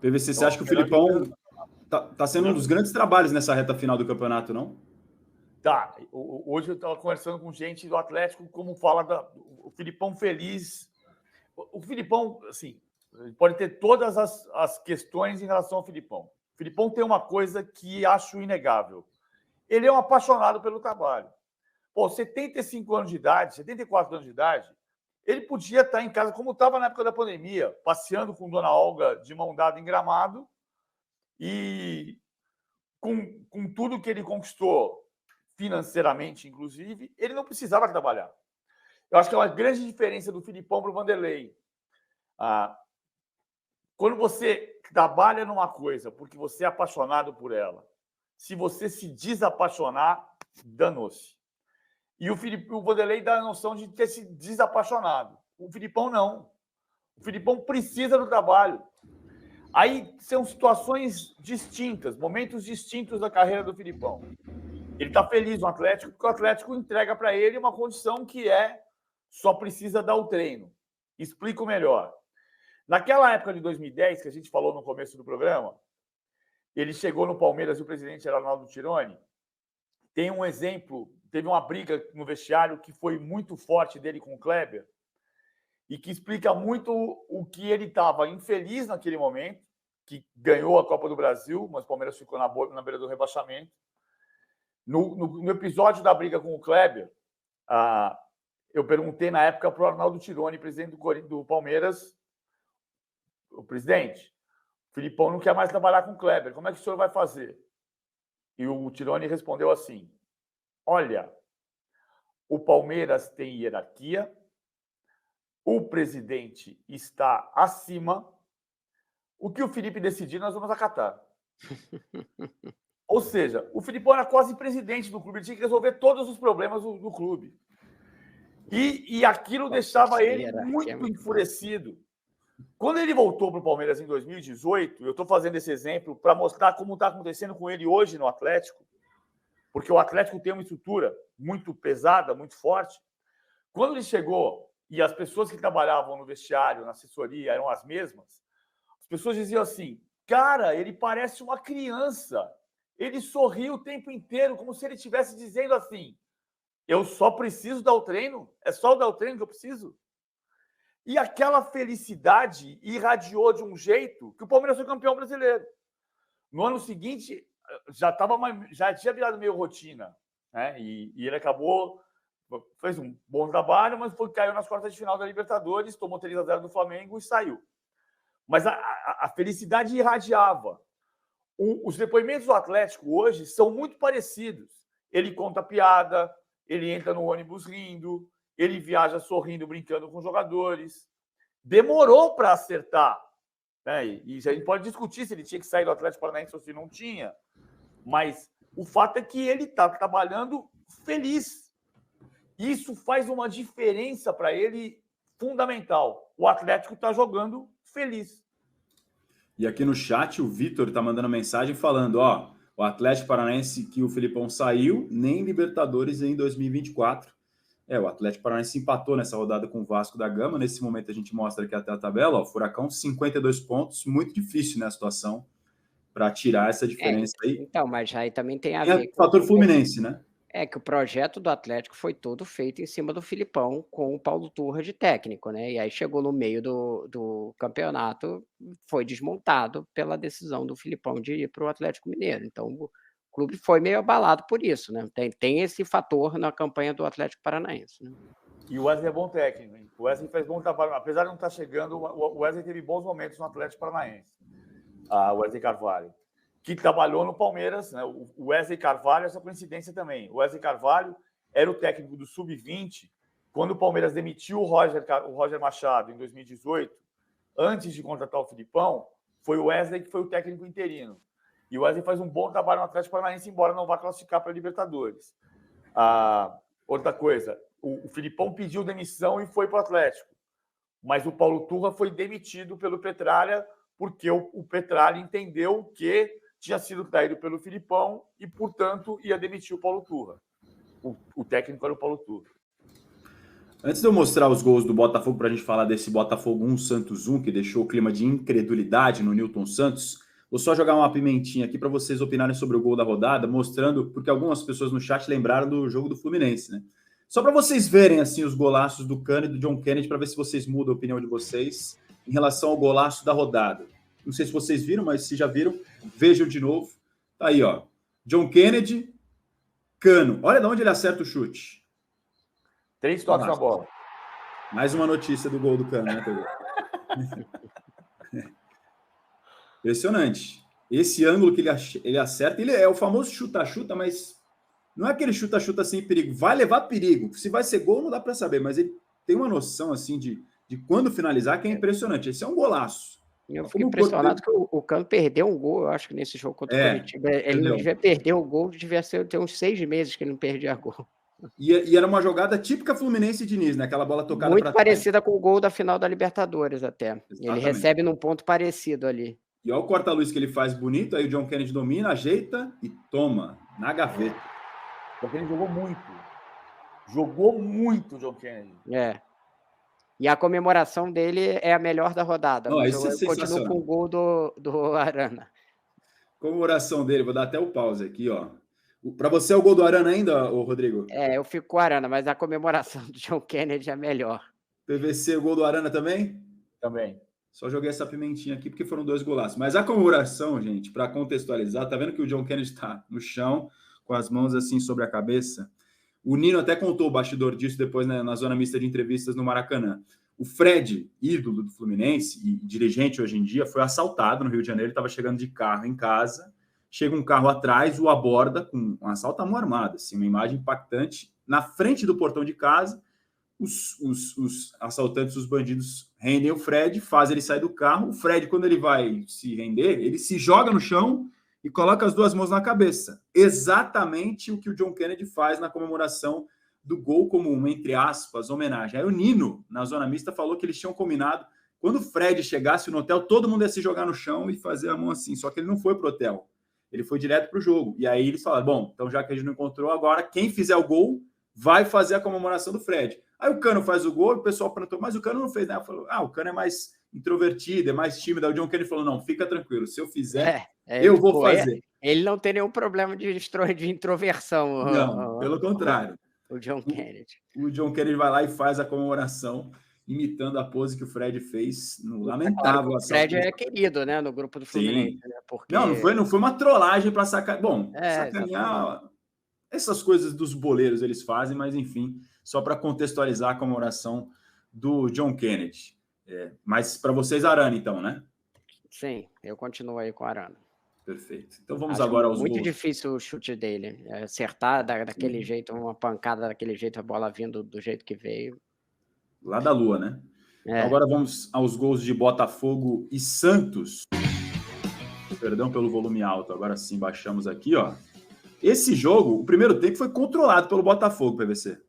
PVC, você acha que o Filipão tá sendo um dos grandes trabalhos nessa reta final do campeonato, não? Tá. Hoje eu estava conversando com gente do Atlético, como fala o Filipão feliz. O Filipão, assim, pode ter todas as questões em relação ao Filipão. O Filipão tem uma coisa que acho inegável. Ele é um apaixonado pelo trabalho. Pô, 75 anos de idade, 74 anos de idade, ele podia estar em casa, como estava na época da pandemia, passeando com Dona Olga de mão dada em Gramado e com tudo que ele conquistou financeiramente, inclusive, ele não precisava trabalhar. Eu acho que é uma grande diferença do Filipão para o Vanderlei. Quando você trabalha numa coisa porque você é apaixonado por ela, se você se desapaixonar, danou-se. E o Vanderlei dá a noção de ter se desapaixonado. O Filipão não. O Filipão precisa do trabalho. Aí são situações distintas, momentos distintos da carreira do Filipão. Ele está feliz no Atlético porque o Atlético entrega para ele uma condição que só precisa dar o treino. Explico melhor. Naquela época de 2010, que a gente falou no começo do programa, ele chegou no Palmeiras e o presidente era Arnaldo Tironi. Tem um exemplo, teve uma briga no vestiário que foi muito forte dele com o Kleber e que explica muito o que ele estava infeliz naquele momento, que ganhou a Copa do Brasil, mas o Palmeiras ficou na beira do rebaixamento. No episódio da briga com o Kleber, eu perguntei na época para o Arnaldo Tironi, presidente do Palmeiras, o presidente, o Filipão não quer mais trabalhar com o Kleber, como é que o senhor vai fazer? E o Tironi respondeu assim: olha, o Palmeiras tem hierarquia, o presidente está acima, o que o Felipe decidir nós vamos acatar. Ou seja, o Filipão era quase presidente do clube, ele tinha que resolver todos os problemas do clube. E aquilo deixava ele muito enfurecido. Quando ele voltou para o Palmeiras em 2018, eu estou fazendo esse exemplo para mostrar como está acontecendo com ele hoje no Atlético, porque o Atlético tem uma estrutura muito pesada, muito forte. Quando ele chegou e as pessoas que trabalhavam no vestiário, na assessoria, eram as mesmas, as pessoas diziam assim: cara, ele parece uma criança. Ele sorri o tempo inteiro, como se ele estivesse dizendo assim: eu só preciso dar o treino? É só dar o treino que eu preciso? E aquela felicidade irradiou de um jeito que o Palmeiras foi campeão brasileiro. No ano seguinte, já tinha virado meio rotina, né? E ele acabou, fez um bom trabalho, mas caiu nas quartas de final da Libertadores, tomou 3-0 do Flamengo e saiu. Mas a felicidade irradiava. Os depoimentos do Atlético hoje são muito parecidos. Ele conta piada, ele entra no ônibus rindo, ele viaja sorrindo, brincando com os jogadores. Demorou para acertar, né? E a gente pode discutir se ele tinha que sair do Atlético Paranaense ou se não tinha. Mas o fato é que ele está trabalhando feliz. Isso faz uma diferença para ele fundamental. O Atlético está jogando feliz. E aqui no chat o Vitor está mandando mensagem falando, o Atlético Paranaense que o Filipão saiu, nem Libertadores em 2024. O Atlético Paranaense empatou nessa rodada com o Vasco da Gama. Nesse momento a gente mostra aqui até a tabela, Furacão 52 pontos, muito difícil, né, a situação para tirar essa diferença aí. Então, mas aí também tem a ver com o fator Fluminense, né? É que o projeto do Atlético foi todo feito em cima do Filipão com o Paulo Turra de técnico, né? E aí chegou no meio do campeonato, foi desmontado pela decisão do Filipão de ir para o Atlético Mineiro. Então o clube foi meio abalado por isso, né? Tem esse fator na campanha do Atlético Paranaense, né? E o Wesley é bom técnico, hein? O Wesley fez bom trabalho. Apesar de não estar chegando, o Wesley teve bons momentos no Atlético Paranaense. O Wesley Carvalho, que trabalhou no Palmeiras, né? O Wesley Carvalho, essa coincidência também. O Wesley Carvalho era o técnico do Sub-20 quando o Palmeiras demitiu o Roger Machado em 2018. Antes de contratar o Filipão, foi o Wesley que foi o técnico interino. E o Wesley faz um bom trabalho no Atlético Paranaense, embora não vá classificar para a Libertadores. Outra coisa, o Filipão pediu demissão e foi para o Atlético. Mas o Paulo Turra foi demitido pelo Petralha porque o Petralha entendeu que tinha sido traído pelo Filipão e, portanto, ia demitir o Paulo Turra. O técnico era o Paulo Turra. Antes de eu mostrar os gols do Botafogo para a gente falar desse Botafogo 1, Santos 1, que deixou o clima de incredulidade no Newton Santos, vou só jogar uma pimentinha aqui para vocês opinarem sobre o gol da rodada, mostrando, porque algumas pessoas no chat lembraram do jogo do Fluminense, né? Só para vocês verem assim os golaços do Cano e do John Kennedy, para ver se vocês mudam a opinião de vocês em relação ao golaço da rodada. Não sei se vocês viram, mas se já viram, vejam de novo. Tá aí, ó. John Kennedy, Cano. Olha de onde ele acerta o chute. 3 toques na bola. Mais uma notícia do gol do Cano, né, Pedro? Impressionante. Esse ângulo que ele acerta, ele é o famoso chuta-chuta, mas não é aquele chuta-chuta sem perigo. Vai levar perigo. Se vai ser gol, não dá para saber, mas ele tem uma noção assim de quando finalizar que é impressionante. Esse é um golaço. Eu fico impressionado que o Cano perdeu um gol, eu acho que nesse jogo contra o Coritiba. Ele não devia perder o gol, devia ter uns 6 meses que ele não perdia gol. E era uma jogada típica Fluminense e Diniz, né? Aquela bola tocada muito parecida com o gol da final da Libertadores até. Exatamente. Ele recebe num ponto parecido ali. E olha o corta-luz que ele faz bonito, aí o John Kennedy domina, ajeita e toma, na gaveta. O John Kennedy jogou muito. Jogou muito o John Kennedy. É. E a comemoração dele é a melhor da rodada. Não, isso é continua sensacional. com o gol do Arana. Comemoração dele, vou dar até o pause aqui, ó. Para você é o gol do Arana ainda, Rodrigo? É, eu fico com o Arana, mas a comemoração do John Kennedy é melhor. PVC, o gol do Arana também? Também. Só joguei essa pimentinha aqui porque foram 2 golaços. Mas a comemoração, gente, para contextualizar, tá vendo que o John Kennedy está no chão, com as mãos assim sobre a cabeça? O Nino até contou o bastidor disso depois, né, na zona mista de entrevistas no Maracanã. O Fred, ídolo do Fluminense e dirigente hoje em dia, foi assaltado no Rio de Janeiro, estava chegando de carro em casa, chega um carro atrás, o aborda com um assalto à mão armada, assim, uma imagem impactante. Na frente do portão de casa, os assaltantes, os bandidos, rendem o Fred, fazem ele sair do carro. O Fred, quando ele vai se render, ele se joga no chão e coloca as 2 mãos na cabeça. Exatamente o que o John Kennedy faz na comemoração do gol, como uma, entre aspas, homenagem. Aí o Nino, na zona mista, falou que eles tinham combinado, quando o Fred chegasse no hotel, todo mundo ia se jogar no chão e fazer a mão assim, só que ele não foi pro hotel. Ele foi direto pro jogo. E aí eles falaram, bom, então já que a gente não encontrou, agora quem fizer o gol vai fazer a comemoração do Fred. Aí o Cano faz o gol, o pessoal perguntou, mas o Cano não fez, né? Falou, o Cano é mais introvertido, é mais tímido. Aí o John Kennedy falou, não, fica tranquilo, se eu fizer, eu vou fazer. Ele não tem nenhum problema de introversão. Não, pelo contrário. O John Kennedy. O John Kennedy vai lá e faz a comemoração, imitando a pose que o Fred fez no lamentável assalto. O Fred é querido, né, no grupo do Fluminense. Né, porque... Não foi uma trollagem para sacanear. Bom, sacanear... Exatamente. Essas coisas dos boleiros eles fazem, mas enfim, só para contextualizar a comemoração do John Kennedy. Mas para vocês, Arana, então, né? Sim, eu continuo aí com a Arana. Perfeito. Então vamos agora aos muito gols. Muito difícil o chute dele. Acertar daquele jeito, uma pancada daquele jeito, a bola vindo do jeito que veio. Lá da lua, né? Então agora vamos aos gols de Botafogo e Santos. Perdão pelo volume alto, agora sim, baixamos aqui, ó. Esse jogo, o primeiro tempo foi controlado pelo Botafogo, PVC.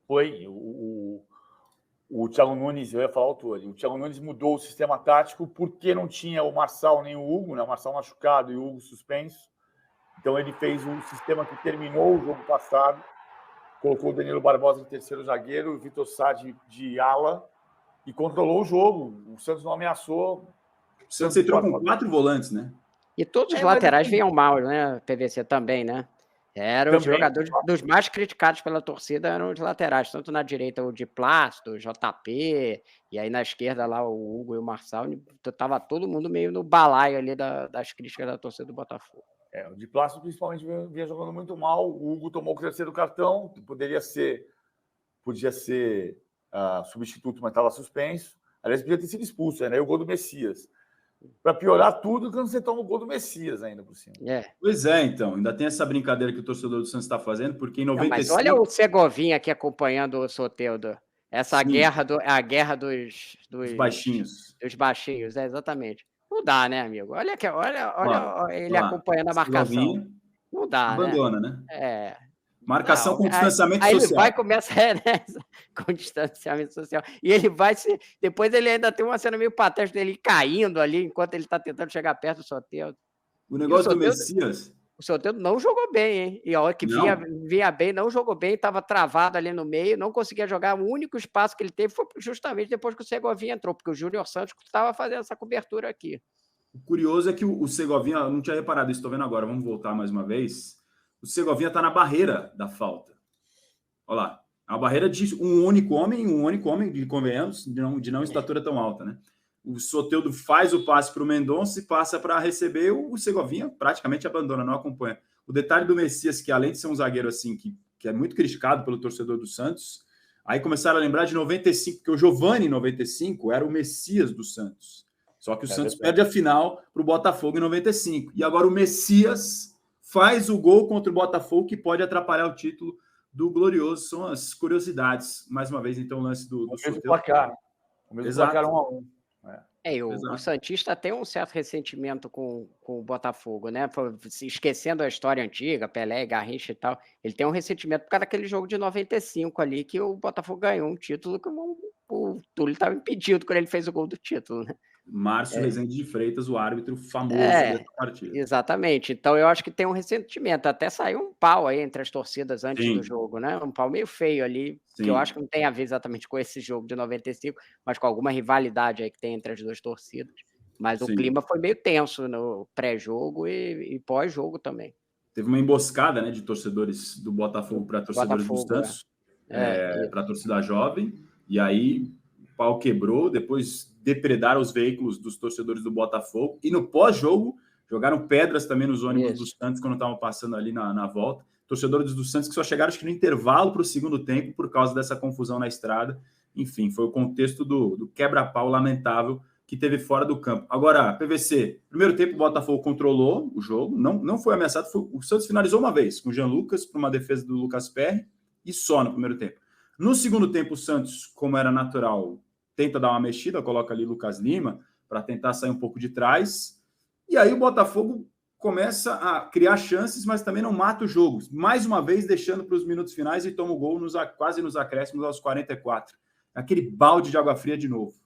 Foi. O Thiago Nunes, eu ia falar o Thiago Nunes mudou o sistema tático porque não tinha o Marçal nem o Hugo, né? O Marçal machucado e o Hugo suspenso. Então ele fez um sistema que terminou o jogo passado, colocou o Danilo Barbosa de terceiro zagueiro, o Vitor Sá de ala e controlou o jogo. O Santos não ameaçou. O Santos entrou com 4 volantes, né? E todos os laterais vinham mal, né? PVC também, né? Eram os jogadores dos mais criticados pela torcida, eram os laterais, tanto na direita o de Plácido, o JP, e aí na esquerda lá o Hugo e o Marçal, tava todo mundo meio no balaio ali das críticas da torcida do Botafogo. O de Plácido principalmente vinha jogando muito mal, o Hugo tomou o terceiro cartão, podia ser substituto, mas estava suspenso, aliás, podia ter sido expulso, né? E o gol do Messias. Para piorar tudo, quando você toma o gol do Messias ainda por cima. Pois é, então. Ainda tem essa brincadeira que o torcedor do Santos está fazendo, porque em 95... Mas olha o Segovinha aqui acompanhando o Soteldo. Essa guerra, a guerra dos baixinhos. Dos baixinhos, exatamente. Não dá, né, amigo? Olha ele acompanhando a marcação. Não dá, abandona, né? Marcação com distanciamento social. Aí ele vai começa com distanciamento social. E ele vai depois ele ainda tem uma cena meio patética dele caindo ali enquanto ele está tentando chegar perto do Soteldo. O negócio do Messias O Soteldo não jogou bem, hein? E a hora que vinha bem, não jogou bem, estava travado ali no meio, não conseguia jogar. O único espaço que ele teve foi justamente depois que o Segovinha entrou, porque o Júnior Santos estava fazendo essa cobertura aqui. O curioso é que o Segovinha, eu não tinha reparado isso, estou vendo agora, vamos voltar mais uma vez. O Segovinha está na barreira da falta. Olha lá, a barreira de um único homem, de convenhamos, de não estatura tão alta, né? O Soteldo faz o passe para o Mendonça e passa para receber, o Segovinha praticamente abandona, não acompanha. O detalhe do Messias, que além de ser um zagueiro assim, que é muito criticado pelo torcedor do Santos, aí começaram a lembrar de 95, porque o Giovani, em 95, era o Messias do Santos. Só que o Santos perde a final para o Botafogo em 95. E agora o Messias faz o gol contra o Botafogo, que pode atrapalhar o título do Glorioso. São as curiosidades. Mais uma vez, então, o lance do Soteldo. Placar. O mesmo placar 1-1. O Santista tem um certo ressentimento com o Botafogo, né? Esquecendo a história antiga, Pelé, Garrincha e tal. Ele tem um ressentimento por causa daquele jogo de 95 ali, que o Botafogo ganhou um título que o Túlio estava impedido quando ele fez o gol do título, né? Márcio Rezende de Freitas, o árbitro famoso dessa partida. Exatamente. Então, eu acho que tem um ressentimento. Até saiu um pau aí entre as torcidas antes do jogo, né? Um pau meio feio ali, que eu acho que não tem a ver exatamente com esse jogo de 95, mas com alguma rivalidade aí que tem entre as duas torcidas. Mas o clima foi meio tenso no pré-jogo e pós-jogo também. Teve uma emboscada, né, de torcedores do Botafogo para torcedores do Santos, para a torcida jovem, e aí o pau quebrou, depois depredaram os veículos dos torcedores do Botafogo, e no pós-jogo jogaram pedras também nos ônibus do Santos quando estavam passando ali na volta. Torcedores do Santos que só chegaram, acho que no intervalo para o segundo tempo, por causa dessa confusão na estrada. Enfim, foi o contexto do quebra-pau lamentável que teve fora do campo. Agora, PVC, primeiro tempo o Botafogo controlou o jogo, não foi ameaçado, o Santos finalizou uma vez, com o Jean Lucas, para uma defesa do Lucas Perry, e só no primeiro tempo. No segundo tempo, o Santos, como era natural, tenta dar uma mexida, coloca ali Lucas Lima, para tentar sair um pouco de trás, e aí o Botafogo começa a criar chances, mas também não mata o jogo. Mais uma vez, deixando para os minutos finais e toma o gol quase nos acréscimos aos 44. Aquele balde de água fria de novo.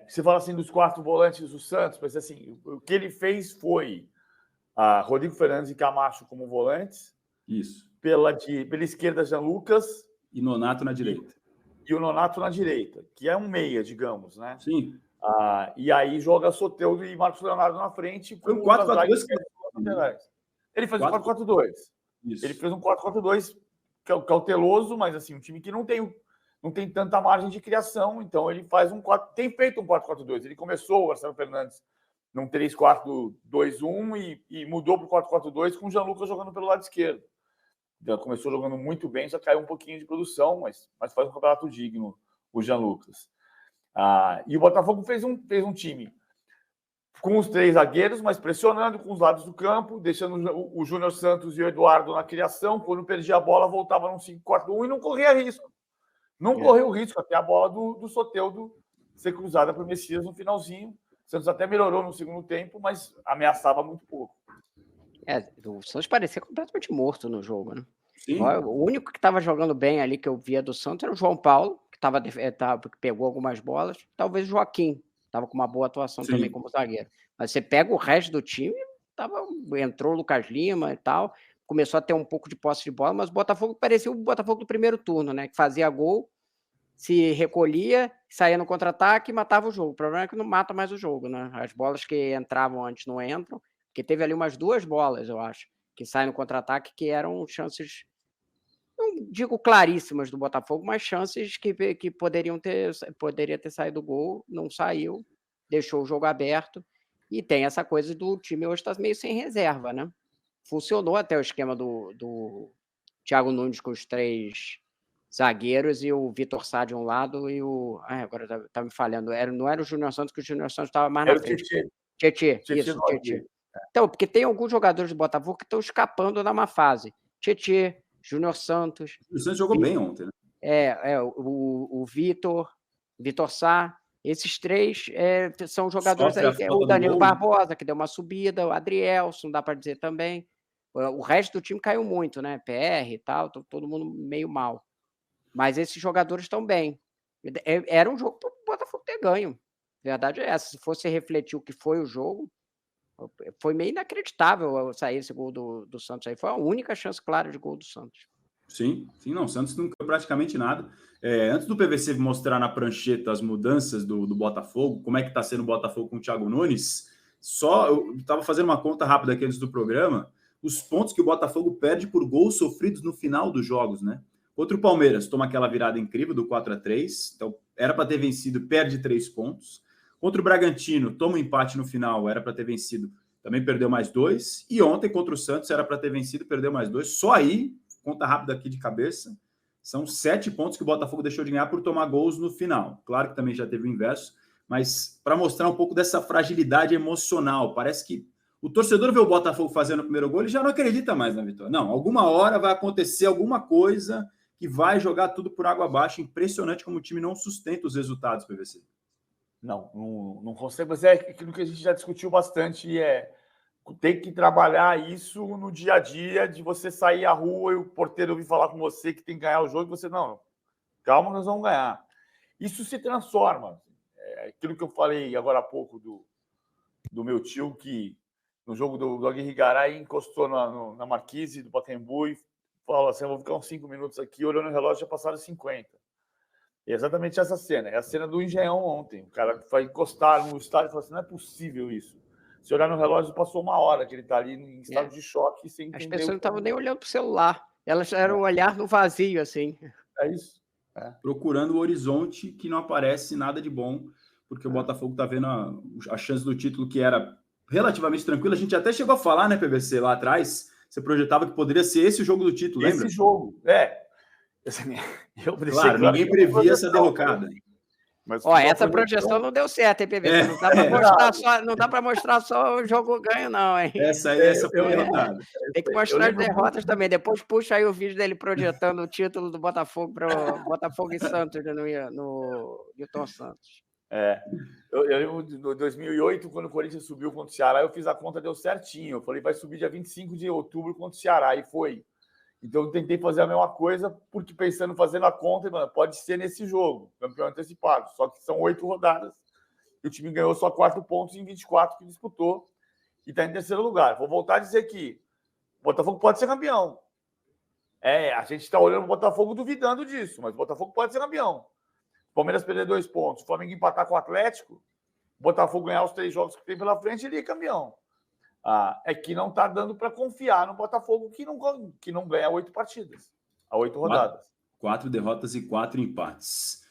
Você fala assim dos 4 volantes do Santos, mas assim, o que ele fez foi Rodrigo Fernandes e Camacho como volantes. Isso. Pela esquerda, Jean Lucas. E Nonato na direita. E o Nonato na direita, que é um meia, digamos, né? Sim. E aí joga Soteldo e Marcos Leonardo na frente. Foi um 4-4-2. Ele fez um 4-4-2. Ele fez um 4-4-2 cauteloso, mas assim, um time que não tem tanta margem de criação, então ele faz tem feito um 4-4-2. Ele começou, o Marcelo Fernandes, num 3-4-2-1 e mudou para o 4-4-2 com o Jean Lucas jogando pelo lado esquerdo. Então, começou jogando muito bem, já caiu um pouquinho de produção, mas faz um campeonato digno, o Jean Lucas. E o Botafogo fez um time com os 3 zagueiros, mas pressionando com os lados do campo, deixando o Júnior Santos e o Eduardo na criação. Quando perdia a bola, voltava num 5-4-1 e não corria risco. Não correu risco até a bola do Soteldo ser cruzada para o Messias no finalzinho. O Santos até melhorou no segundo tempo, mas ameaçava muito pouco. O Santos parecia completamente morto no jogo, né? Sim. O único que estava jogando bem ali que eu via do Santos era o João Paulo, que pegou algumas bolas. Talvez o Joaquim, estava com uma boa atuação também como zagueiro. Mas você pega o resto do time, entrou o Lucas Lima e tal, começou a ter um pouco de posse de bola, mas o Botafogo parecia o Botafogo do primeiro turno, né? Que fazia gol, se recolhia, saía no contra-ataque e matava o jogo. O problema é que não mata mais o jogo, né? As bolas que entravam antes não entram, porque teve ali umas 2 bolas, eu acho, que saem no contra-ataque, que eram chances, não digo claríssimas do Botafogo, mas chances que poderia ter saído o gol, não saiu, deixou o jogo aberto, e tem essa coisa do time hoje está meio sem reserva, né? Funcionou até o esquema do Thiago Nunes com os 3 zagueiros e o Vitor Sá de um lado e agora tá me falhando, não era o Júnior Santos, que o Júnior Santos estava mais na frente. Tietê. Então, porque tem alguns jogadores do Botafogo que estão escapando da má fase. Tietê, Júnior Santos. O Santos jogou bem ontem, né? O Vitor Sá. Esses 3 são jogadores aí. O Danilo Barbosa, que deu uma subida, o Adrielson, dá para dizer também. O resto do time caiu muito, né? PR e tal, todo mundo meio mal. Mas esses jogadores estão bem. Era um jogo para o Botafogo ter ganho. A verdade é essa. Se fosse refletir o que foi o jogo, foi meio inacreditável sair esse gol do Santos aí. Foi a única chance clara de gol do Santos. Sim, não. O Santos não criou praticamente nada. Antes do PVC mostrar na prancheta as mudanças do Botafogo, como é que está sendo o Botafogo com o Thiago Nunes, eu estava fazendo uma conta rápida aqui antes do programa, os pontos que o Botafogo perde por gols sofridos no final dos jogos, né? Contra o Palmeiras, toma aquela virada incrível do 4-3, então era para ter vencido, perde 3 pontos. Contra o Bragantino, toma um empate no final, era para ter vencido, também perdeu mais 2. E ontem, contra o Santos, era para ter vencido, perdeu mais 2. Só aí, conta rápida aqui de cabeça, são 7 pontos que o Botafogo deixou de ganhar por tomar gols no final. Claro que também já teve o inverso, mas para mostrar um pouco dessa fragilidade emocional. Parece que o torcedor vê o Botafogo fazendo o primeiro gol, ele já não acredita mais na vitória. Não, alguma hora vai acontecer alguma coisa que vai jogar tudo por água abaixo. Impressionante como o time não sustenta os resultados, PVC. Não consegue, mas é aquilo que a gente já discutiu bastante, tem que trabalhar isso no dia a dia, de você sair à rua e o porteiro vir falar com você que tem que ganhar o jogo, e você, não, calma, nós vamos ganhar. Isso se transforma. Aquilo que eu falei agora há pouco do meu tio, que no jogo do Aguirre Garay encostou na marquise do Pacaembu e falou assim, eu vou ficar uns 5 minutos aqui, olhando o relógio, já passaram 50. E é exatamente essa cena. É a cena do Engenhão ontem. O cara vai encostar no estádio e fala assim, não é possível isso. Se olhar no relógio, passou 1 hora que ele está ali em estado de choque sem entender. As pessoas não estavam nem olhando para o celular. Elas eram um olhar no vazio, assim. É isso. Procurando o horizonte que não aparece nada de bom, porque o Botafogo está vendo a chance do título que era relativamente tranquila. A gente até chegou a falar, né, PVC, lá atrás, você projetava que poderia ser esse o jogo do título, lembra? Esse jogo, Claro, ninguém previa essa derrocada. Mas, essa projeção não deu certo, hein, PVC? Não dá para mostrar só o jogo ganho, não, hein? Essa foi errada. Tem que mostrar as derrotas também. Depois puxa aí o vídeo dele projetando o título do Botafogo para o Botafogo e Santos no Newton Santos. Eu, em 2008, quando o Corinthians subiu contra o Ceará, eu fiz a conta, deu certinho. Eu falei, vai subir dia 25 de outubro contra o Ceará, e foi. Então, eu tentei fazer a mesma coisa, porque fazendo a conta, pode ser nesse jogo, campeão antecipado. Só que são 8 rodadas, e o time ganhou só 4 pontos em 24 que disputou, e está em terceiro lugar. Vou voltar a dizer que o Botafogo pode ser campeão. A gente está olhando o Botafogo duvidando disso, mas o Botafogo pode ser campeão. O Palmeiras perder 2 pontos, o Flamengo empatar com o Atlético, o Botafogo ganhar os 3 jogos que tem pela frente, ele é campeão. É que não está dando para confiar no Botafogo, que não ganha 8 partidas, a 8 rodadas. 4 derrotas e 4 empates.